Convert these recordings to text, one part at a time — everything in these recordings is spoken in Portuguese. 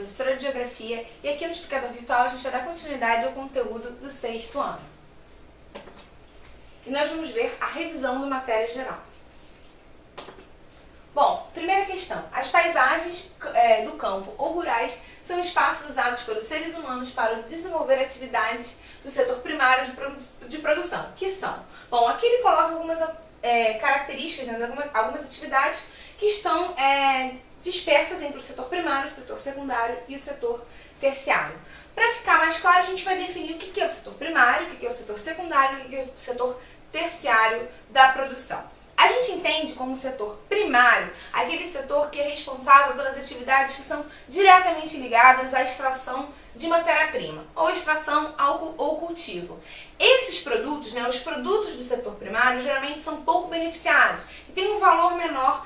professora de Geografia, e aqui no Explicador Virtual a gente vai dar continuidade ao conteúdo do 6º ano. E nós vamos ver a revisão da matéria geral. Bom, primeira questão. As paisagens do campo ou rurais são espaços usados pelos seres humanos para desenvolver atividades do setor primário de produção, que são... Bom, aqui ele coloca algumas características, né, algumas atividades que estão dispersas entre o setor primário, o setor secundário e o setor terciário. Para ficar mais claro, a gente vai definir o que é o setor primário, o que é o setor secundário e o que é o setor terciário da produção. A gente entende como setor primário aquele setor que é responsável pelas atividades que são diretamente ligadas à extração de matéria-prima, ou extração ou cultivo. Esses produtos, né, os produtos do setor primário, geralmente são pouco beneficiados e têm um valor menor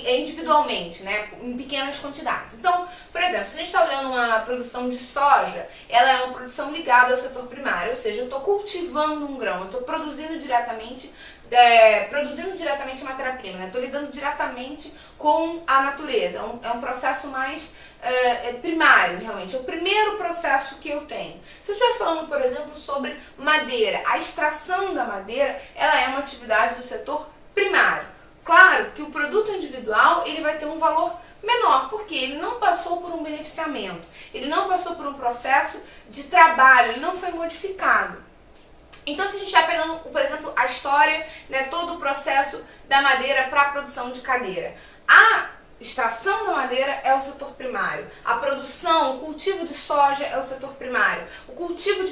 individualmente, né, em pequenas quantidades. Então, por exemplo, se a gente está olhando uma produção de soja, ela é uma produção ligada ao setor primário, ou seja, eu estou cultivando um grão, eu estou produzindo diretamente a matéria-prima, né? Estou lidando diretamente com a natureza. É um processo mais primário, realmente. É o primeiro processo que eu tenho. Se eu estiver falando, por exemplo, sobre madeira, a extração da madeira, ela é uma atividade do setor primário. Claro que o produto individual ele vai ter um valor menor, porque ele não passou por um beneficiamento, ele não passou por um processo de trabalho, ele não foi modificado. Então, se a gente vai pegando, por exemplo, a história, né, todo o processo da madeira para a produção de cadeira. A extração da madeira é o setor primário. A produção, o cultivo de soja é o setor primário. O cultivo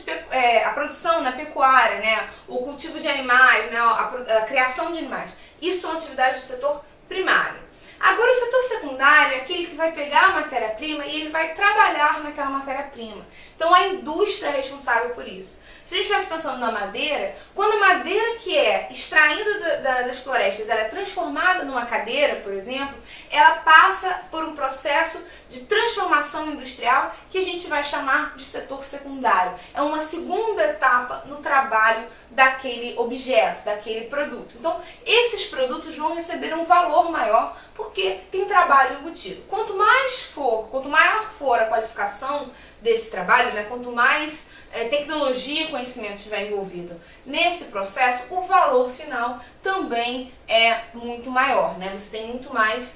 a produção na pecuária, né, o cultivo de animais, né, a criação de animais. Isso são atividades do setor primário. Agora, o setor secundário é aquele que vai pegar a matéria-prima e ele vai trabalhar naquela matéria-prima. Então, a indústria é responsável por isso. Se a gente estivesse pensando na madeira, quando a madeira que é extraída das florestas ela é transformada numa cadeira, por exemplo, ela passa por um processo de transformação industrial que a gente vai chamar de setor secundário. É uma segunda etapa no trabalho daquele objeto, daquele produto. Então, esses produtos vão receber um valor maior porque tem trabalho embutido. Quanto maior for a qualificação desse trabalho, né, quanto mais tecnologia e conhecimento estiver envolvido nesse processo, o valor final também é muito maior, né? Você tem muito mais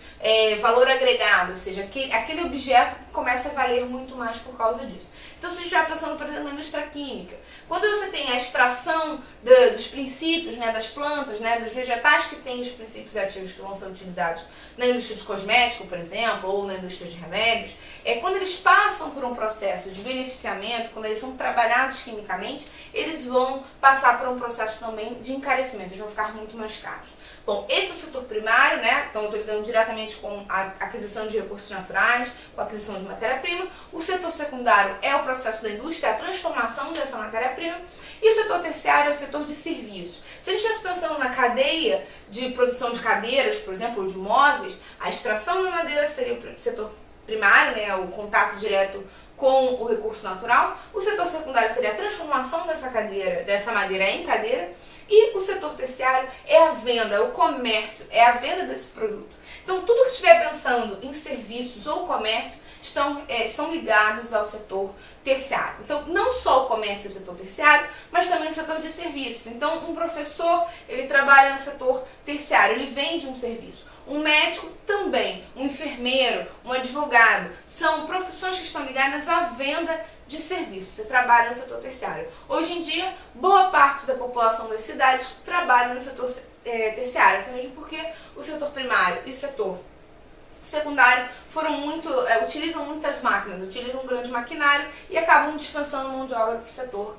valor agregado, ou seja, aquele objeto começa a valer muito mais por causa disso. Então, se a gente vai pensando, por exemplo, na indústria química, quando você tem a extração dos princípios, né, das plantas, né, dos vegetais que têm os princípios ativos que vão ser utilizados na indústria de cosmético, por exemplo, ou na indústria de remédios, quando eles passam por um processo de beneficiamento, quando eles são trabalhados quimicamente, eles vão passar por um processo também de encarecimento, eles vão ficar muito mais caros. Bom, esse é o setor primário, né? Então eu estou lidando diretamente com a aquisição de recursos naturais, com a aquisição de matéria-prima. O setor secundário é o processo da indústria, a transformação dessa matéria-prima. E o setor terciário é o setor de serviços. Se a gente estivesse pensando na cadeia de produção de cadeiras, por exemplo, ou de móveis, a extração da madeira seria o setor primário, né? O contato direto com o recurso natural. O setor secundário seria a transformação dessa madeira em cadeira. E o setor terciário é a venda, é o comércio, é a venda desse produto. Então, tudo que estiver pensando em serviços ou comércio estão ligados ao setor terciário. Então, não só o comércio é o setor terciário, mas também o setor de serviços. Então, um professor, ele trabalha no setor terciário, ele vende um serviço. Um médico também, um enfermeiro, um advogado, são profissões que estão ligadas à venda de serviços. Você trabalha no setor terciário. Hoje em dia, boa parte da população das cidades trabalha no setor terciário, até mesmo porque o setor primário e o setor secundário utilizam muitas máquinas, utilizam um grande maquinário e acabam dispensando mão de obra para o setor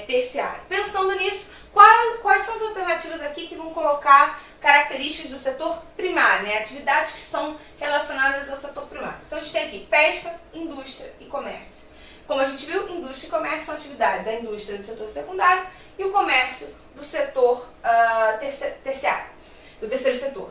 terciário. Pensando nisso, quais são as alternativas aqui que vão colocar características do setor primário, né? Atividades que são relacionadas ao setor primário. Então a gente tem aqui pesca, indústria e comércio. Como a gente viu, indústria e comércio são atividades, a indústria do setor secundário e o comércio do setor terciário, do terceiro setor.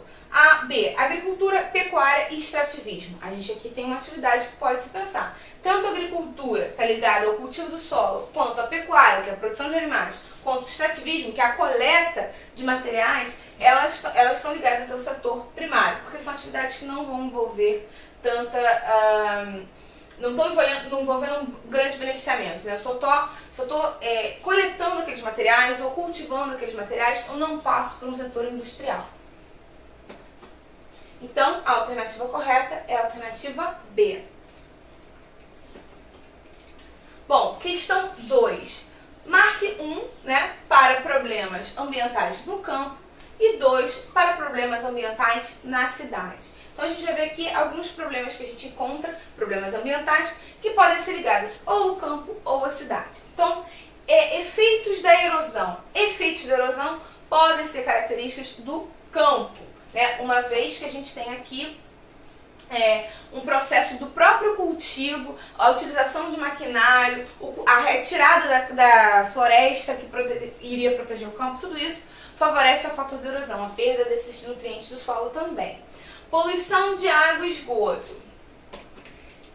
B, agricultura, pecuária e extrativismo. A gente aqui tem uma atividade que pode se pensar. Tanto a agricultura, que está ligada ao cultivo do solo, quanto a pecuária, que é a produção de animais, quanto o extrativismo, que é a coleta de materiais, elas estão ligadas ao setor primário, porque são atividades que não vão envolver não estou envolvendo um grande beneficiamento, né? Eu só estou coletando aqueles materiais ou cultivando aqueles materiais, eu não passo para um setor industrial. Então, a alternativa correta é a alternativa B. Bom, questão 2. Marque 1, né, para problemas ambientais no campo e 2 para problemas ambientais na cidade. Então a gente vai ver aqui alguns problemas que a gente encontra, problemas ambientais, que podem ser ligados ou ao campo ou à cidade. Então, efeitos da erosão. Efeitos da erosão podem ser características do campo, né? Uma vez que a gente tem aqui um processo do próprio cultivo, a utilização de maquinário, a retirada da floresta que iria proteger o campo, tudo isso favorece o fator de erosão, a perda desses nutrientes do solo também. Poluição de água e esgoto.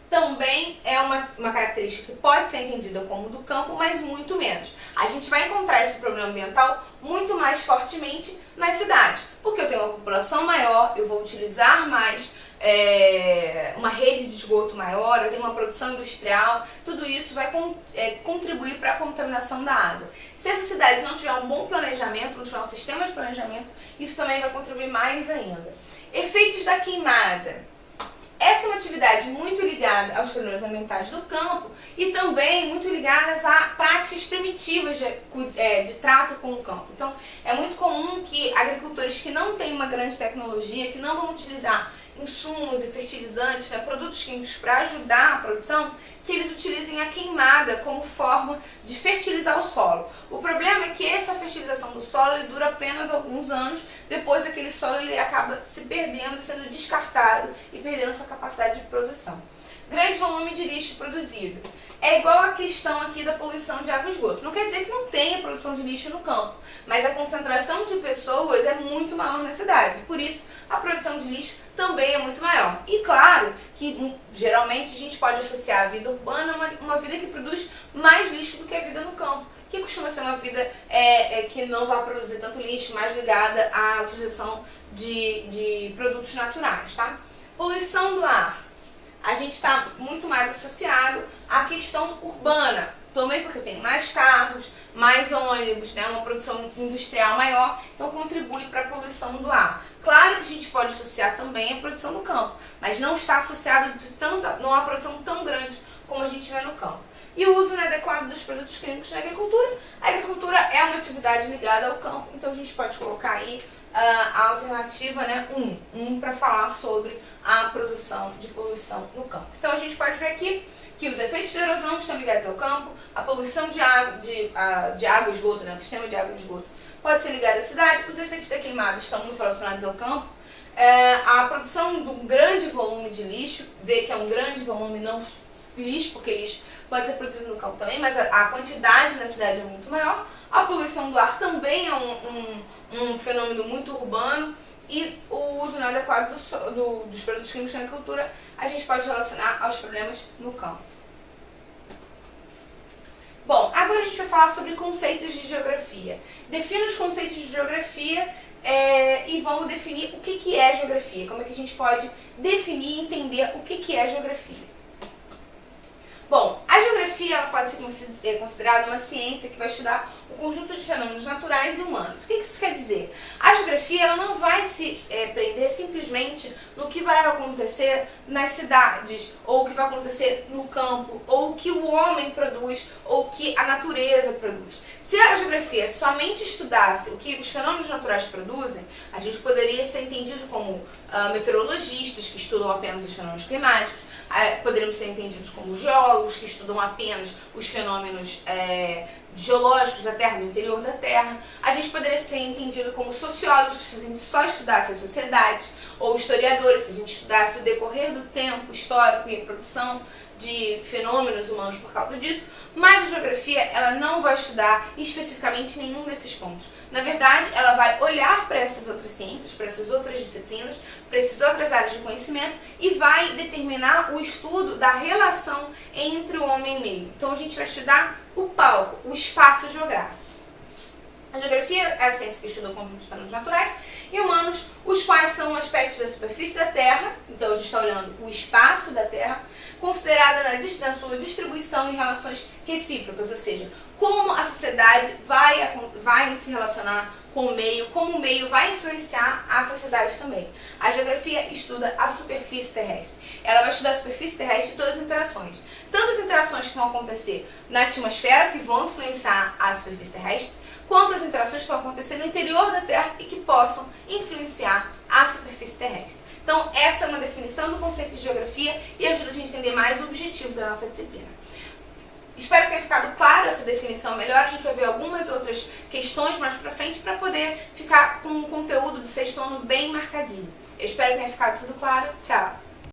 Também é uma característica que pode ser entendida como do campo, mas muito menos. A gente vai encontrar esse problema ambiental muito mais fortemente nas cidades, porque eu tenho uma população maior, eu vou utilizar mais uma rede de esgoto maior, eu tenho uma produção industrial, tudo isso vai contribuir para a contaminação da água. Se essa cidade não tiver um bom planejamento, não tiver um sistema de planejamento, isso também vai contribuir mais ainda. Efeitos da queimada. Essa é uma atividade muito ligada aos problemas ambientais do campo e também muito ligadas a práticas primitivas de trato com o campo. Então, é muito comum que agricultores que não têm uma grande tecnologia, que não vão utilizar insumos e fertilizantes, né, produtos químicos para ajudar a produção, que eles utilizem a queimada como forma de fertilizar o solo. O problema é que essa fertilização do solo ele dura apenas alguns anos, depois aquele solo ele acaba se perdendo, sendo descartado e perdendo sua capacidade de produção. Grande volume de lixo produzido. É igual a questão aqui da poluição de água e esgoto. Não quer dizer que não tenha produção de lixo no campo, mas a concentração de pessoas é muito maior nas cidades. Por isso, a produção de lixo também é muito maior. E claro que geralmente a gente pode associar a vida urbana a uma vida que produz mais lixo do que a vida no campo, que costuma ser uma vida que não vai produzir tanto lixo, mais ligada à utilização de produtos naturais, tá? Poluição do ar. A gente está muito mais associado à questão urbana, também porque tem mais carros, mais ônibus, né, uma produção industrial maior, então contribui para a poluição do ar. Claro que a gente pode associar também a produção do campo, mas não está associado não há produção tão grande como a gente vê no campo. E o uso inadequado dos produtos químicos na agricultura. A agricultura é uma atividade ligada ao campo, então a gente pode colocar aí a alternativa, né, 1 para falar sobre a produção de poluição no campo. Então a gente pode ver aqui que os efeitos de erosão estão ligados ao campo, a poluição de água e esgoto, né, do sistema de água e esgoto, pode ser ligada à cidade, os efeitos da queimada estão muito relacionados ao campo, a produção de um grande volume de lixo, vê que é um grande volume, não lixo, porque lixo pode ser produzido no campo também, mas a quantidade na cidade é muito maior, a poluição do ar também é um fenômeno muito urbano, e o uso inadequado dos produtos químicos na agricultura a gente pode relacionar aos problemas no campo. Bom, agora a gente vai falar sobre conceitos de geografia. Defina os conceitos de geografia e vamos definir o que é geografia, como é que a gente pode definir e entender o que é geografia. Bom, a geografia ela pode ser considerada uma ciência que vai estudar o conjunto de fenômenos naturais e humanos. O que isso quer dizer? A geografia ela não vai se prender simplesmente no que vai acontecer nas cidades, ou o que vai acontecer no campo, ou o que o homem produz, ou o que a natureza produz. Se a geografia somente estudasse o que os fenômenos naturais produzem, a gente poderia ser entendido como meteorologistas que estudam apenas os fenômenos climáticos, poderíamos ser entendidos como geólogos que estudam apenas os fenômenos geológicos da Terra, do interior da Terra. A gente poderia ser entendido como sociólogos se a gente só estudasse as sociedades, ou historiadores se a gente estudasse o decorrer do tempo histórico e a produção de fenômenos humanos por causa disso, mas a geografia ela não vai estudar especificamente nenhum desses pontos. Na verdade, ela vai olhar para essas outras ciências, para essas outras disciplinas, para essas outras áreas de conhecimento e vai determinar o estudo da relação entre o homem e o meio. Então a gente vai estudar o palco, o espaço geográfico. A geografia é a ciência que estuda o conjunto de fenômenos naturais E humanos, os quais são aspectos da superfície da Terra, então a gente está olhando o espaço da Terra, considerada na sua distribuição em relações recíprocas, ou seja, como a sociedade vai se relacionar com o meio, como o meio vai influenciar a sociedade também. A geografia estuda a superfície terrestre. Ela vai estudar a superfície terrestre e todas as interações. Tanto as interações que vão acontecer na atmosfera, que vão influenciar a superfície terrestre, quanto as interações que vão acontecer no interior da Terra e que possam influenciar a superfície terrestre. Então, essa é uma definição do conceito de geografia e ajuda a gente a entender mais o objetivo da nossa disciplina. Espero que tenha ficado clara essa definição melhor. A gente vai ver algumas outras questões mais pra frente para poder ficar com o conteúdo do sexto ano bem marcadinho. Eu espero que tenha ficado tudo claro. Tchau!